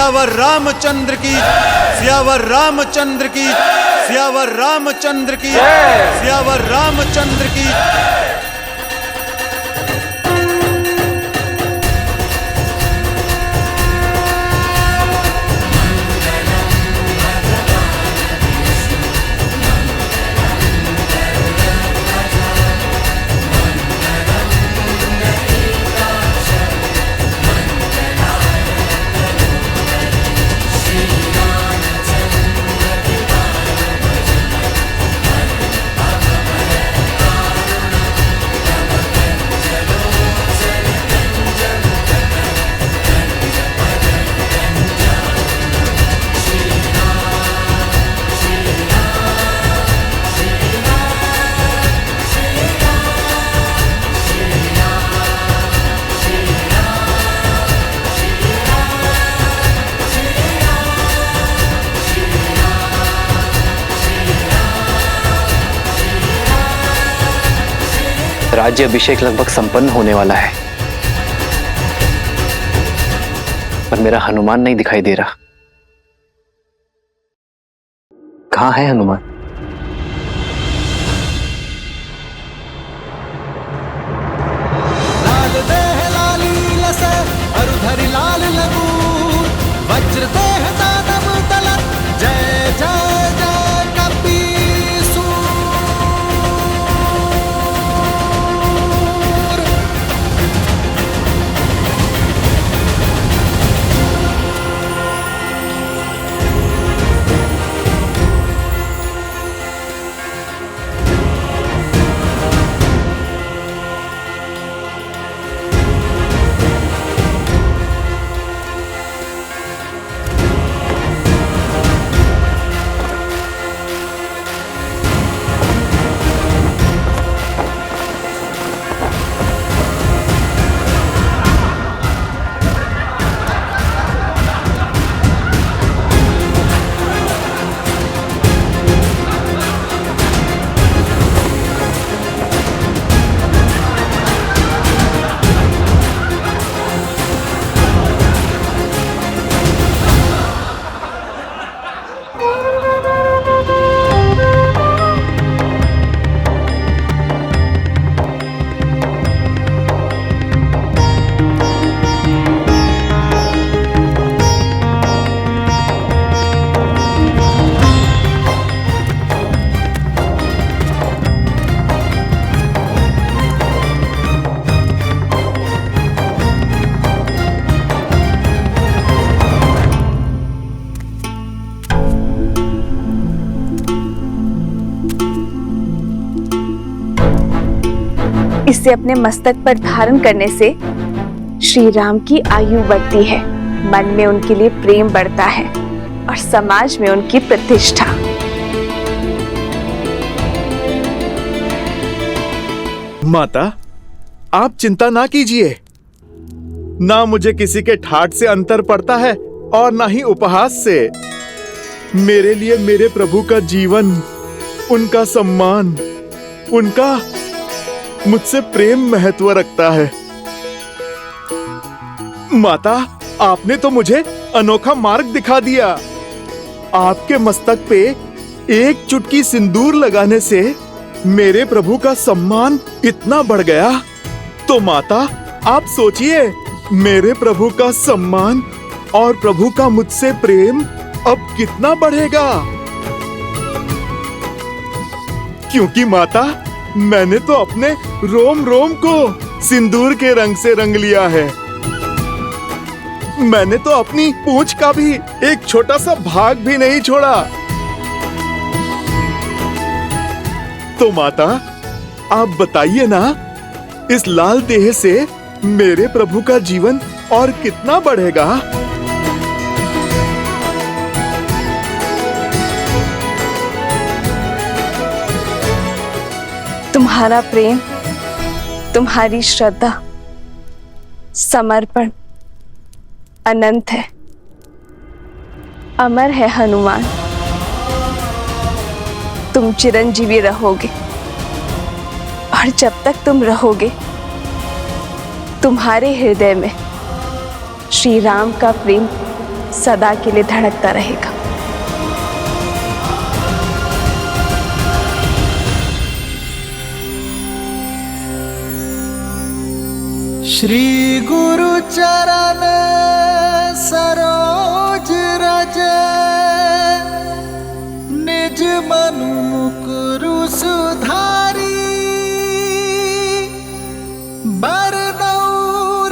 सियावर रामचंद्र की, सियावर रामचंद्र की, सियावर रामचंद्र की, सियावर रामचंद्र की। राज्य अभिषेक लगभग संपन्न होने वाला है, पर मेरा हनुमान नहीं दिखाई दे रहा। कहाँ है हनुमान? लाल देह लाली लसे अरुधरि लाल लगू, वज्र देह दानव तलत, जय जय जय कपीसू। इसे अपने मस्तक पर धारण करने से श्री राम की आयु बढ़ती है, मन में उनके लिए प्रेम बढ़ता है और समाज में उनकी प्रतिष्ठा। माता, आप चिंता ना कीजिए। ना मुझे किसी के ठाठ से अंतर पड़ता है और ना ही उपहास से। मेरे लिए मेरे प्रभु का जीवन, उनका सम्मान, उनका मुझसे प्रेम महत्व रखता है। माता, आपने तो मुझे अनोखा मार्ग दिखा दिया। आपके मस्तक पे एक चुटकी सिंदूर लगाने से मेरे प्रभु का सम्मान इतना बढ़ गया। तो माता, आप सोचिए, मेरे प्रभु का सम्मान और प्रभु का मुझसे प्रेम अब कितना बढ़ेगा। क्योंकि माता, मैंने तो अपने रोम रोम को सिंदूर के रंग से रंग लिया है। मैंने तो अपनी पूंछ का भी एक छोटा सा भाग भी नहीं छोड़ा। तो माता, आप बताइए ना, इस लाल देह से मेरे प्रभु का जीवन और कितना बढ़ेगा। तुम्हारा प्रेम, तुम्हारी श्रद्धा, समर्पण अनंत है, अमर है हनुमान। तुम चिरंजीवी रहोगे और जब तक तुम रहोगे, तुम्हारे हृदय में श्री राम का प्रेम सदा के लिए धड़कता रहेगा। श्री गुरु चरण सरोज रज निज मनु मुकुरु सुधारी बरनौ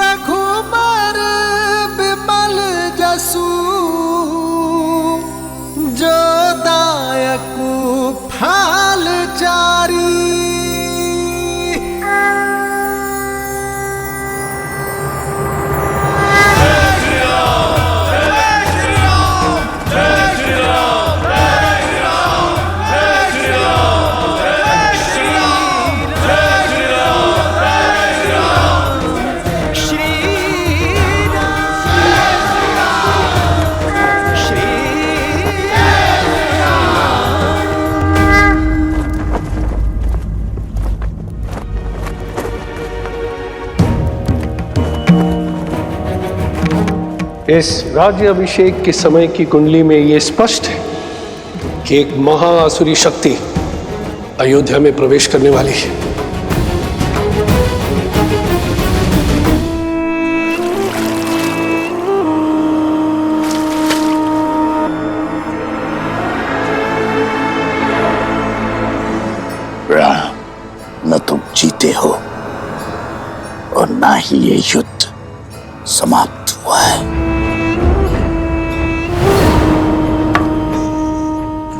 रघुबर बिमल जसु जो दायकु फल चारी। इस राज्य अभिषेक के समय की कुंडली में यह स्पष्ट है कि एक महाआसुरी शक्ति अयोध्या में प्रवेश करने वाली है। राम, न तुम जीते हो और ना ही ये युद्ध समाप्त हुआ है।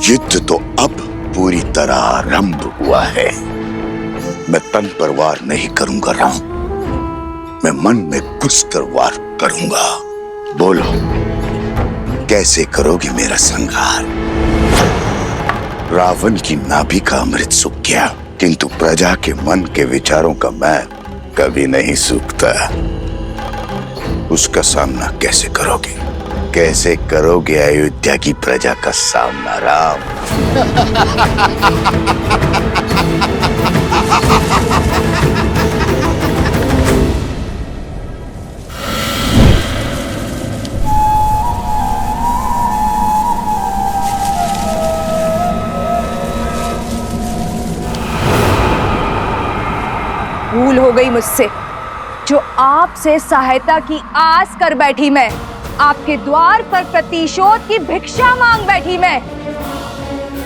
युद्ध तो अब पूरी तरह आरंभ हुआ है। मैं तन पर वार नहीं करूंगा राम, मैं मन में घुसकर वार करूंगा। बोलो, कैसे करोगे मेरा संहार? रावण की नाभि का अमृत सूख गया, किंतु प्रजा के मन के विचारों का मैं कभी नहीं सूखता। उसका सामना कैसे करोगे? कैसे करोगे अयोध्या की प्रजा का सामना राम? भूल हो गई मुझसे, जो आपसे सहायता की आस कर बैठी मैं, आपके द्वार पर प्रतिशोध की भिक्षा मांग बैठी मैं।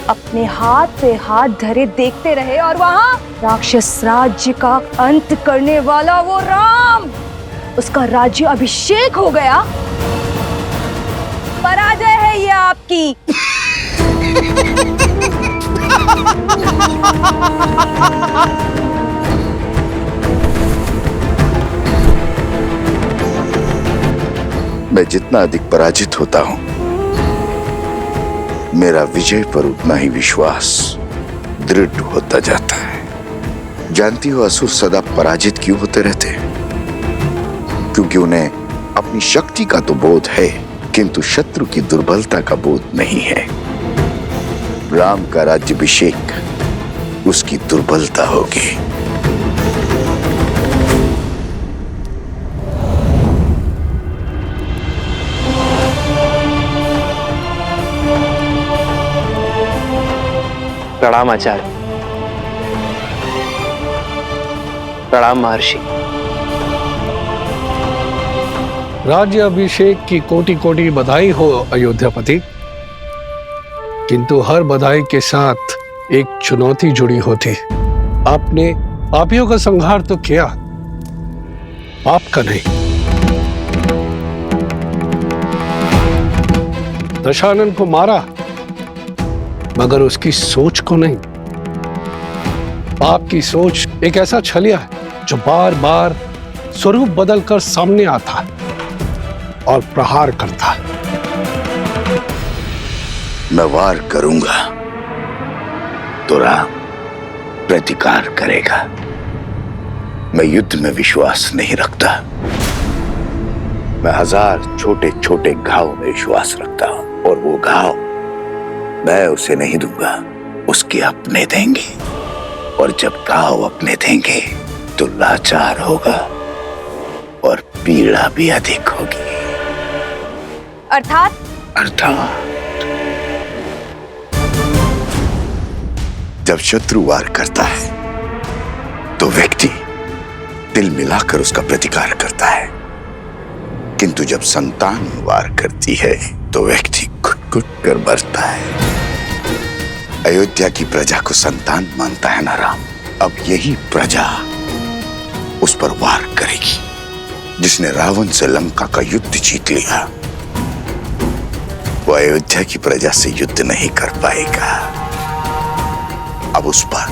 अपने हाथ पे हाथ धरे देखते रहे और वहां राक्षस राज्य का अंत करने वाला वो राम, उसका राज्य अभिषेक हो गया। पराजय है ये आपकी। मैं जितना अधिक पराजित होता हूं, मेरा विजय पर उतना ही विश्वास दृढ़ होता जाता है। जानती हो असुर सदा पराजित क्यों होते रहते हैं? क्योंकि उन्हें अपनी शक्ति का तो बोध है, किंतु शत्रु की दुर्बलता का बोध नहीं है। राम का राज्याभिषेक उसकी दुर्बलता होगी। प्रणाम आचार्य। प्रणाम महर्षि। राज्य अभिषेक की कोटि कोटि बधाई हो अयोध्यापति, किंतु हर बधाई के साथ एक चुनौती जुड़ी होती। आपने पापियों का संहार तो किया, आपका नहीं। दशानन को मारा, मगर उसकी सोच को नहीं। आपकी सोच एक ऐसा छलिया है जो बार बार स्वरूप बदलकर सामने आता और प्रहार करता। मैं वार करूंगा तो राम प्रतिकार करेगा। मैं युद्ध में विश्वास नहीं रखता, मैं 1000 छोटे छोटे घाव में विश्वास रखता हूं, और वो घाव मैं उसे नहीं दूंगा, उसके अपने देंगे। और जब घाव अपने देंगे तो लाचार होगा और पीड़ा भी अधिक होगी। अर्थात जब शत्रु वार करता है तो व्यक्ति दिल मिलाकर उसका प्रतिकार करता है, किंतु जब संतान वार करती है तो व्यक्ति घुट-घुट कर मरता है। अयोध्या की प्रजा को संतान मानता है ना राम। अब यही प्रजा उस पर वार करेगी। जिसने रावण से लंका का युद्ध जीत लिया वो अयोध्या की प्रजा से युद्ध नहीं कर पाएगा। अब उस पर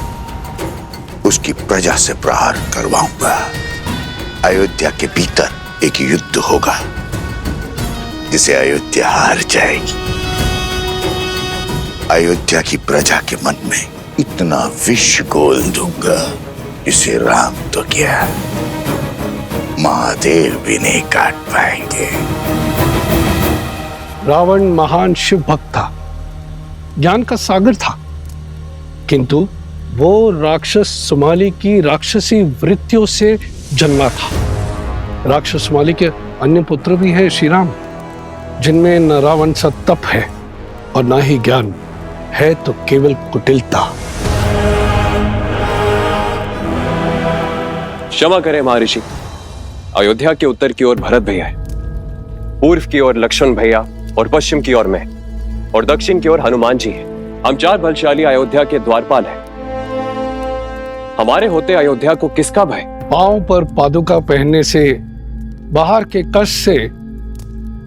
उसकी प्रजा से प्रहार करवाऊंगा। अयोध्या के भीतर एक युद्ध होगा जिसे अयोध्या हार जाएगी। अयोध्या की प्रजा के मन में इतना विष घोल दूंगा जिसे राम तो क्या महादेव भी नहीं काट पाएंगे। रावण महान शिव भक्त था, ज्ञान का सागर था, किंतु वो राक्षस सुमाली की राक्षसी वृत्तियों से जन्मा था। राक्षस सुमाली के अन्य पुत्र भी हैं श्री राम, जिनमें न रावण सा तप है और न ही ज्ञान है, तो केवल कुटिलता। क्षमा करें महर्षि, अयोध्या के उत्तर की ओर भरत भैया है, पूर्व की ओर लक्ष्मण भैया और पश्चिम की ओर मैं और दक्षिण की ओर हनुमान जी हैं। हम 4 बलशाली अयोध्या के द्वारपाल हैं। हमारे होते अयोध्या को किसका भय? पांव पर पादुका पहनने से बाहर के कष्ट से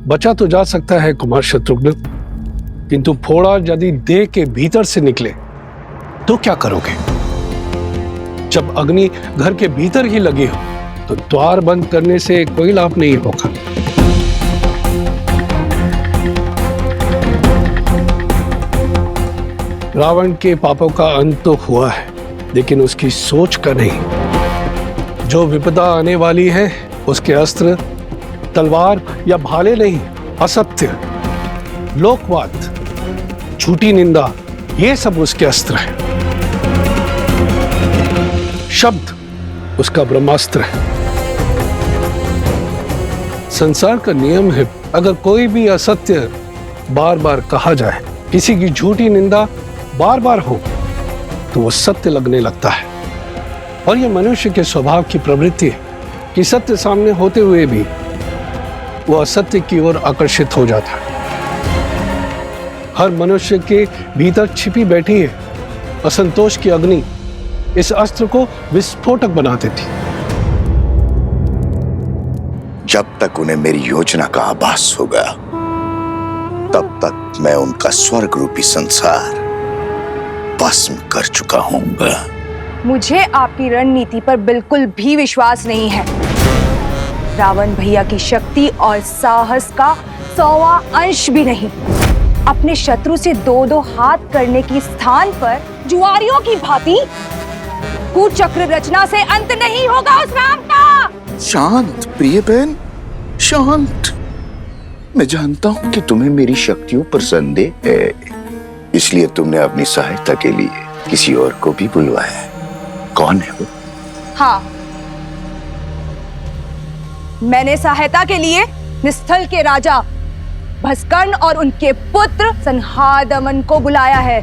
बचा तो जा सकता है कुमार शत्रुघ्न, किंतु फोड़ा यदि देह के भीतर से निकले तो क्या करोगे? जब अग्नि घर के भीतर ही लगी हो तो द्वार बंद करने से कोई लाभ नहीं होगा। रावण के पापों का अंत तो हुआ है, लेकिन उसकी सोच का नहीं। जो विपदा आने वाली है उसके अस्त्र तलवार या भाले नहीं, असत्य, लोकवाद, झूठी निंदा, ये सब उसके अस्त्र है। शब्द उसका ब्रह्मास्त्र है। संसार का नियम है, अगर कोई भी असत्य बार बार कहा जाए, किसी की झूठी निंदा बार बार हो, तो वो सत्य लगने लगता है। और ये मनुष्य के स्वभाव की प्रवृत्ति है कि सत्य सामने होते हुए भी वो असत्य की ओर आकर्षित हो जाता है। हर मनुष्य के भीतर छिपी बैठी है असंतोष की अग्नि, इस अस्त्र को विस्फोटक बना देती। जब तक उन्हें मेरी योजना का आभास होगा तब तक मैं उनका स्वर्ग रूपी संसार भस्म कर चुका हूंगा। मुझे आपकी रणनीति पर बिल्कुल भी विश्वास नहीं है। रावण भैया की शक्ति और साहस का 100वां अंश भी नहीं। अपने शत्रु से 2-2 हाथ करने की स्थान पर जुआरियों की भांति कुचक्र रचना से अंत नहीं होगा उस राम का। शांत प्रिय बहन, शांत। मैं जानता हूं कि तुम्हें मेरी शक्तियों पर संदेह है, इसलिए तुमने अपनी सहायता के लिए किसी और को भी बुलवाया। कौन है वो? हाँ, मैंने सहायता के लिए निस्थल के राजा भस्कर्ण और उनके पुत्र संहादमन को बुलाया है।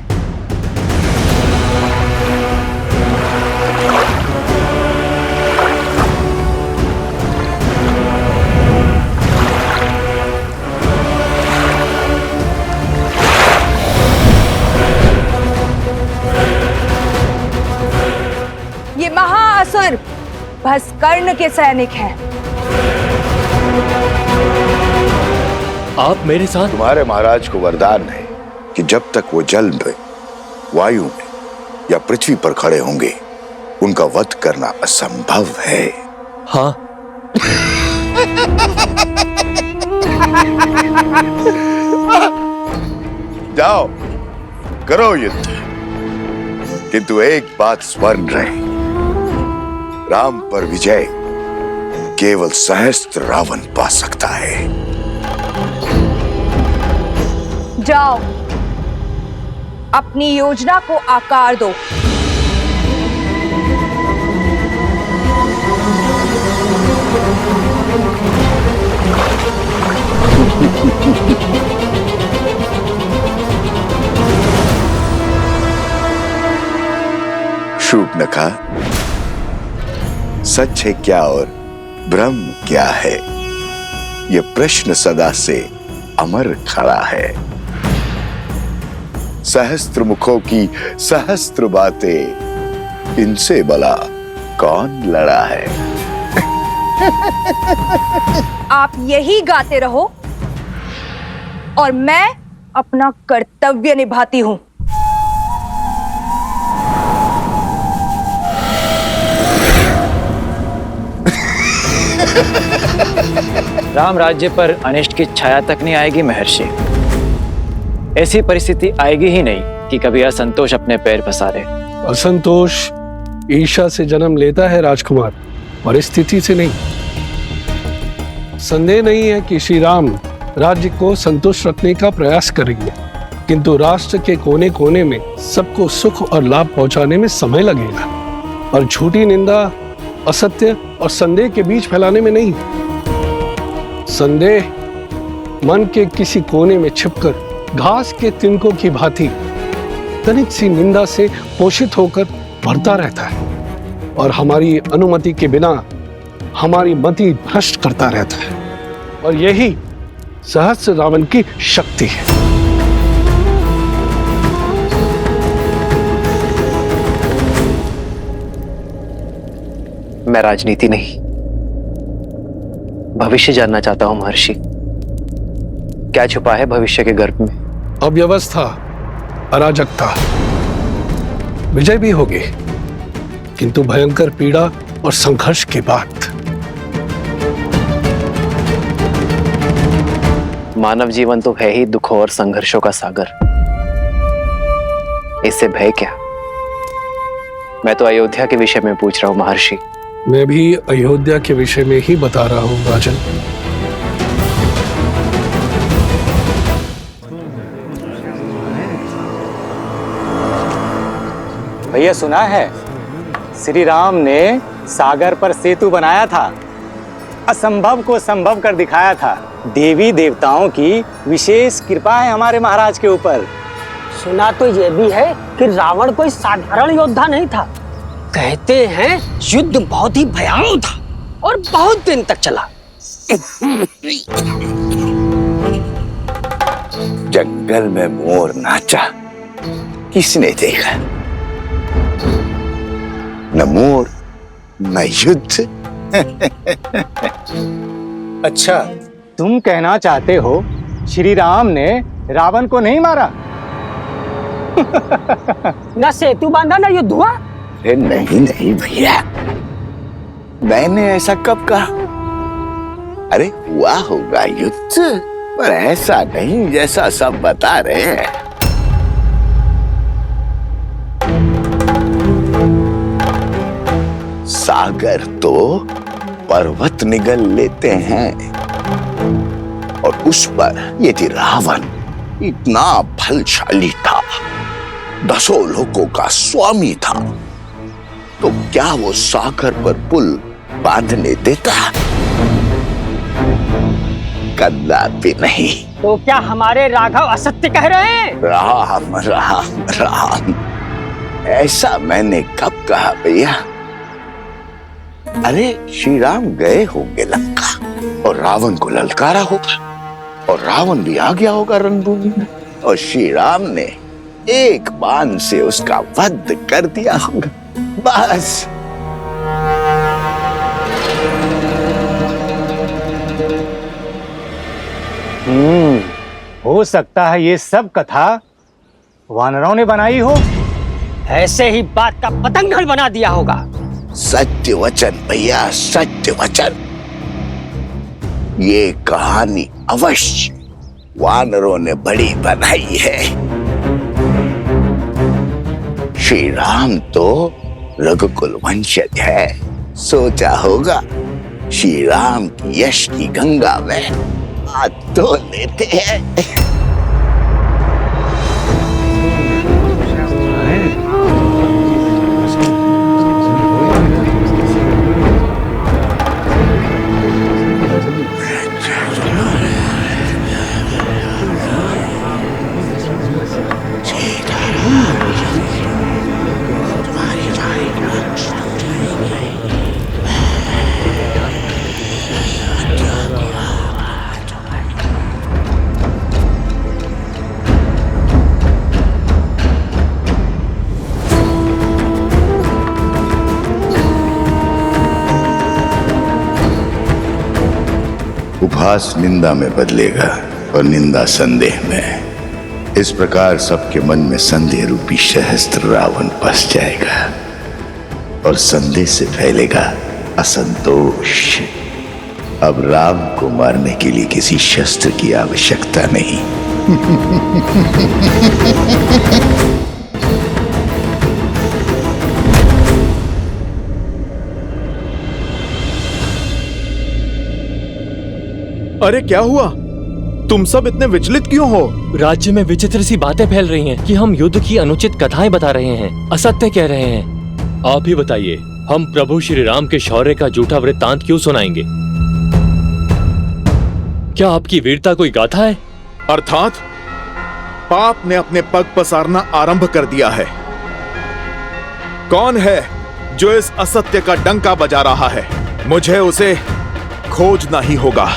ये महाअसुर भस्कर्ण के सैनिक हैं। आप मेरे साथ? तुम्हारे महाराज को वरदान है कि जब तक वो जल में, वायु में या पृथ्वी पर खड़े होंगे उनका वध करना असंभव है। हाँ। जाओ करो युद्ध, किंतु एक बात स्मरण रहे, राम पर विजय केवल सहस्त्र रावण पा सकता है। जाओ, अपनी योजना को आकार दो। शूर्पणखा, सच है क्या और ब्रह्म क्या है, ये प्रश्न सदा से अमर खड़ा है। सहस्त्र मुखों की सहस्त्र बातें, इनसे भला कौन लड़ा है। आप यही गाते रहो और मैं अपना कर्तव्य निभाती हूं। राम राज्य पर अनिष्ट की छाया तक नहीं आएगी महर्षि। ऐसी परिस्थिति आएगी ही नहीं कि कभी असंतोष अपने पैर पसारे। असंतोष ईर्ष्या से जन्म लेता है राजकुमार, परिस्थिति से नहीं। संदेह नहीं है कि श्री राम राज्य को संतुष्ट रखने का प्रयास करेंगे, किंतु राष्ट्र के कोने कोने में सबको सुख और लाभ पहुंचाने में समय लगेगा, और झूठी निंदा, असत्य और संदेह के बीच फैलाने में नहीं। संदेह मन के किसी कोने में छिपकर घास के तिनकों की भांति तनिक सी निंदा से पोषित होकर बढ़ता रहता है, और हमारी अनुमति के बिना हमारी मति भ्रष्ट करता रहता है, और यही सहस्त्र रावण की शक्ति है। मैं राजनीति नहीं, भविष्य जानना चाहता हूं महर्षि। क्या छुपा है भविष्य के गर्भ में? अव्यवस्था, अराजकता, विजय भी होगी, किंतु भयंकर पीड़ा और संघर्ष के बाद। मानव जीवन तो है ही दुखों और संघर्षों का सागर, इससे भय क्या? मैं तो अयोध्या के विषय में पूछ रहा हूं महर्षि। मैं भी अयोध्या के विषय में ही बता रहा हूं राजन। भैया सुना है, श्री राम ने सागर पर सेतु बनाया था, असंभव को संभव कर दिखाया था। देवी देवताओं की विशेष कृपा है हमारे महाराज के ऊपर। सुना तो ये भी है कि रावण कोई साधारण योद्धा नहीं था। कहते हैं युद्ध बहुत ही भयावह था और बहुत दिन तक चला। जंगल में मोर नाचा, किसने देखा? न मोर न युद्ध। अच्छा, तुम कहना चाहते हो श्री राम ने रावण को नहीं मारा? न सेतु बांधा न युद्ध हुआ। अरे नहीं नहीं भैया, मैंने ऐसा कब कहा? अरे हुआ होगा युद्ध, पर ऐसा नहीं जैसा सब बता रहे हैं। सागर तो पर्वत निगल लेते हैं, और उस पर यदि रावण इतना बलशाली था, 10 लोगों का स्वामी था, तो क्या वो सागर पर पुल बांधने देता? कदापि नहीं। तो क्या हमारे राघव असत्य कह रहे हैं? राम राम राम, ऐसा मैंने कब कहा भैया? अरे श्री राम गए होंगे लंका और रावण को ललकारा होगा, और रावण भी आ गया होगा रणभूमि में, और श्री राम ने एक बाण से उसका वध कर दिया होगा, बस। हो सकता है ये सब कथा वानरों ने बनाई हो। ऐसे ही बात का पतंगड़ बना दिया होगा। सत्य वचन भैया, सत्य वचन। ये कहानी अवश्य वानरों ने बड़ी बनाई है। श्री राम तो रघुकुल वंशज है, सोचा होगा श्री राम की यश की गंगा में हाथ धो लेते हैं। उपहास निंदा में बदलेगा और निंदा संदेह में। इस प्रकार सबके मन में संदेह रूपी सहस्त्र रावण बस जाएगा और संदेह से फैलेगा असंतोष। अब राम को मारने के लिए किसी शस्त्र की आवश्यकता नहीं। अरे क्या हुआ? तुम सब इतने विचलित क्यों हो? राज्य में विचित्र सी बातें फैल रही हैं कि हम युद्ध की अनुचित कथाएं बता रहे हैं, असत्य कह रहे हैं। आप ही बताइए, हम प्रभु श्री राम के शौर्य का झूठा वृत्तांत क्यों सुनाएंगे? क्या आपकी वीरता कोई गाथा है? अर्थात पाप ने अपने पग पसारना आरंभ कर दिया है। कौन है जो इस असत्य का डंका बजा रहा है? मुझे उसे खोजना ही होगा।